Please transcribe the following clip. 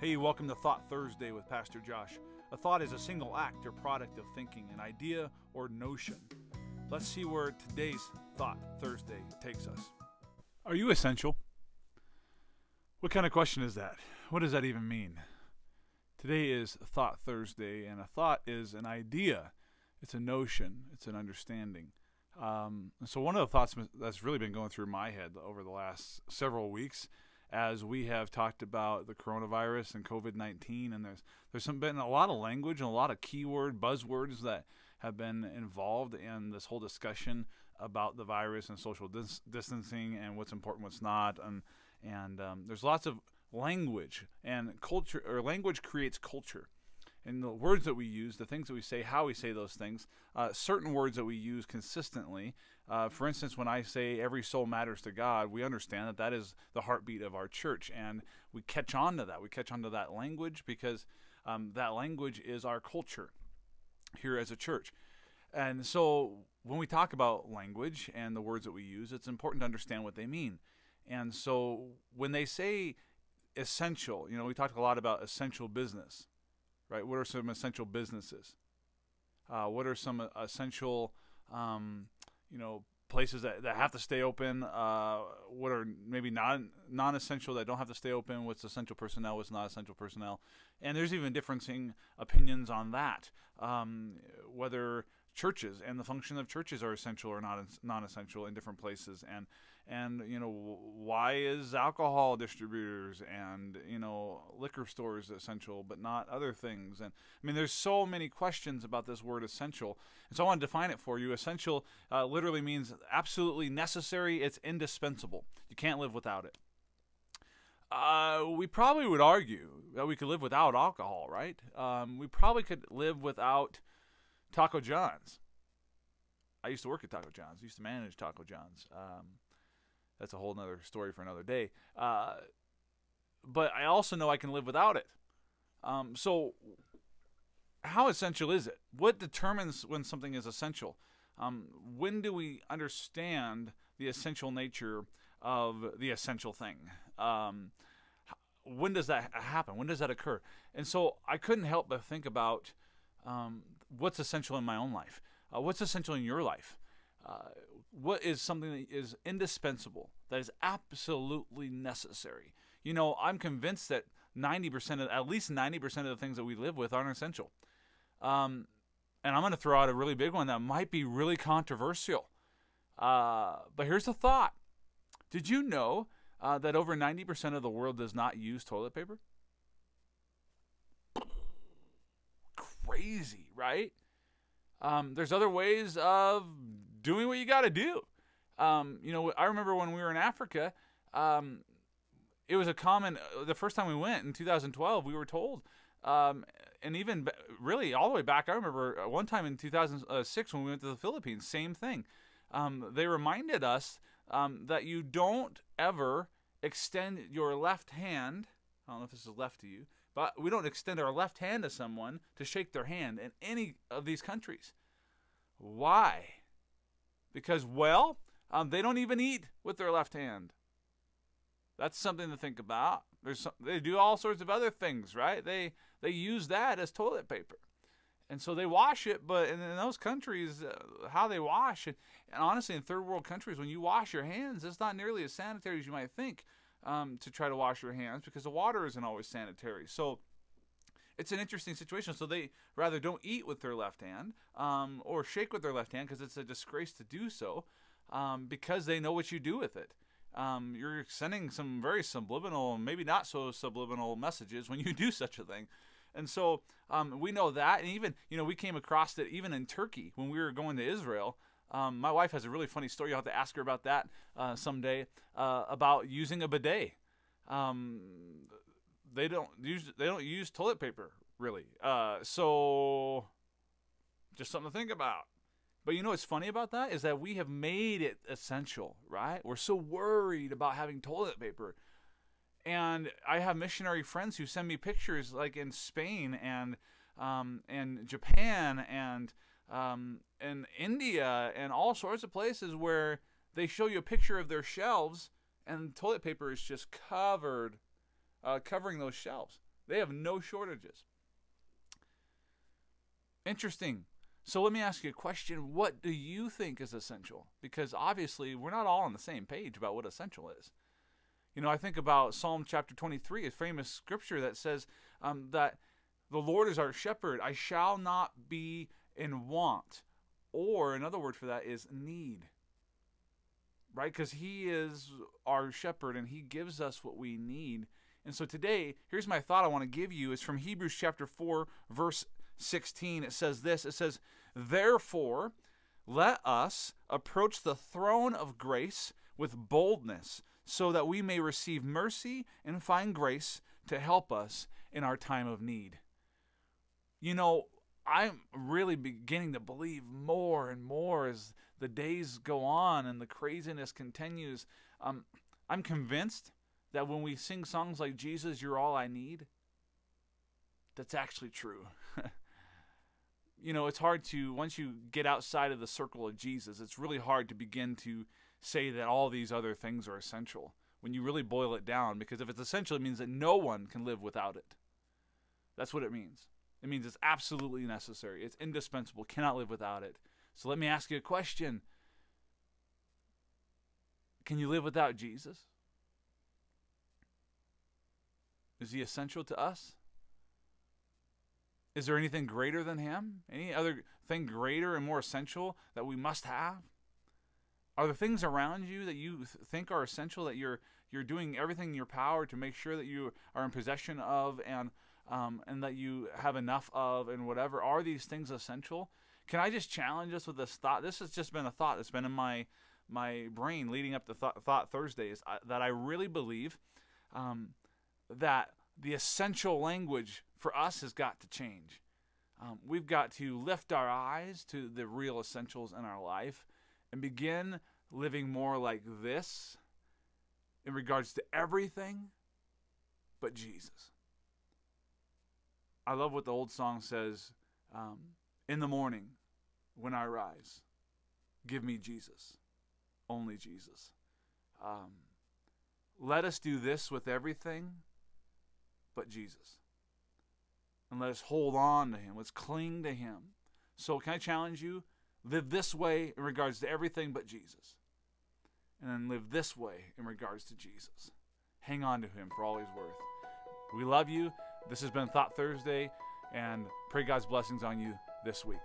Hey, welcome to Thought Thursday with Pastor Josh. A thought is a single act or product of thinking, an idea or notion. Let's see where today's Thought Thursday takes us. Are you essential? What kind of question is that? What does that even mean? Today is Thought Thursday, and a thought is an idea. It's a notion. It's an understanding. So one of the thoughts that's really been going through my head over the last several weeks, as we have talked about the coronavirus and COVID-19, and there's been a lot of language and a lot of keyword buzzwords that have been involved in this whole discussion about the virus and social distancing and what's important, what's not, and there's lots of language and culture, or language creates culture. And the words that we use, the things that we say, how we say those things, certain words that we use consistently. For instance, when I say every soul matters to God, we understand that that is the heartbeat of our church. And we catch on to that. We catch on to that language because that language is our culture here as a church. And so when we talk about language and the words that we use, it's important to understand what they mean. And so when they say essential, we talked a lot about essential business. Right? What are some essential businesses? What are some essential, places that have to stay open? What are maybe non-essential that don't have to stay open? What's essential personnel? What's not essential personnel? And there's even differing opinions on that. Whether churches and the function of churches are essential or non-essential in different places, and why is alcohol distributors and liquor stores essential but not other things? And I mean, there's so many questions about this word essential, and so I want to define it for you. Essential literally means absolutely necessary. It's indispensable. You can't live without it. We probably would argue that we could live without alcohol, right? We probably could live without Taco John's. I used to work at Taco John's. I used to manage Taco John's. That's a whole other story for another day. But I also know I can live without it. So how essential is it? What determines when something is essential? When do we understand the essential nature of the essential thing? When does that happen? When does that occur? And so I couldn't help but think about what's essential in my own life. What's essential in your life? What is something that is indispensable, that is absolutely necessary? I'm convinced that at least 90% of the things that we live with aren't essential. And I'm going to throw out a really big one that might be really controversial. But here's the thought. Did you know that over 90% of the world does not use toilet paper? Crazy, right? There's other ways of doing what you got to do. I remember when we were in Africa, it was the first time we went in 2012, we were told, and even really all the way back, I remember one time in 2006 when we went to the Philippines, same thing. They reminded us that you don't ever extend your left hand. I don't know if this is left to you, but we don't extend our left hand to someone to shake their hand in any of these countries. Why? Because, they don't even eat with their left hand. That's something to think about. They do all sorts of other things, right? They use that as toilet paper. And so they wash it, but in those countries, how they wash, and honestly, in third world countries, when you wash your hands, it's not nearly as sanitary as you might think. To try to wash your hands because the water isn't always sanitary. So it's an interesting situation. So they rather don't eat with their left hand or shake with their left hand because it's a disgrace to do so because they know what you do with it. You're sending some very subliminal, maybe not so subliminal messages when you do such a thing. And so we know that. And even, we came across it even in Turkey when we were going to Israel. My wife has a really funny story. You'll have to ask her about that someday, about using a bidet. They don't use toilet paper, really. So just something to think about. But what's funny about that is that we have made it essential, right? We're so worried about having toilet paper. And I have missionary friends who send me pictures like in Spain and Japan and India and all sorts of places where they show you a picture of their shelves and toilet paper is just covering those shelves. They have no shortages. Interesting. So let me ask you a question. What do you think is essential? Because obviously we're not all on the same page about what essential is. I think about Psalm chapter 23, a famous scripture that says that the Lord is our shepherd. I shall not be in want. Or another word for that is need. Right? Because he is our shepherd and he gives us what we need. And so today, here's my thought I want to give you. It's from Hebrews chapter 4, verse 16. It says this. It says, therefore, let us approach the throne of grace with boldness, so that we may receive mercy and find grace to help us in our time of need. I'm really beginning to believe more and more as the days go on and the craziness continues. I'm convinced that when we sing songs like Jesus, You're All I Need, that's actually true. It's hard to, once you get outside of the circle of Jesus, it's really hard to begin to say that all these other things are essential when you really boil it down, because if it's essential, it means that no one can live without it. That's what it means. It means it's absolutely necessary. It's indispensable. Cannot live without it. So let me ask you a question. Can you live without Jesus? Is he essential to us? Is there anything greater than him? Any other thing greater and more essential that we must have? Are there things around you that you think are essential, that you're doing everything in your power to make sure that you are in possession of and that you have enough of and whatever? Are these things essential? Can I just challenge us with this thought? This has just been a thought that's been in my brain leading up to Thought Thursdays, that I really believe that the essential language for us has got to change. We've got to lift our eyes to the real essentials in our life and begin living more like this in regards to everything but Jesus. I love what the old song says, in the morning when I rise, give me Jesus, only Jesus. Let us do this with everything but Jesus. And let us hold on to him. Let's cling to him. So can I challenge you? Live this way in regards to everything but Jesus. And then live this way in regards to Jesus. Hang on to him for all he's worth. We love you. This has been Thought Thursday, and pray God's blessings on you this week.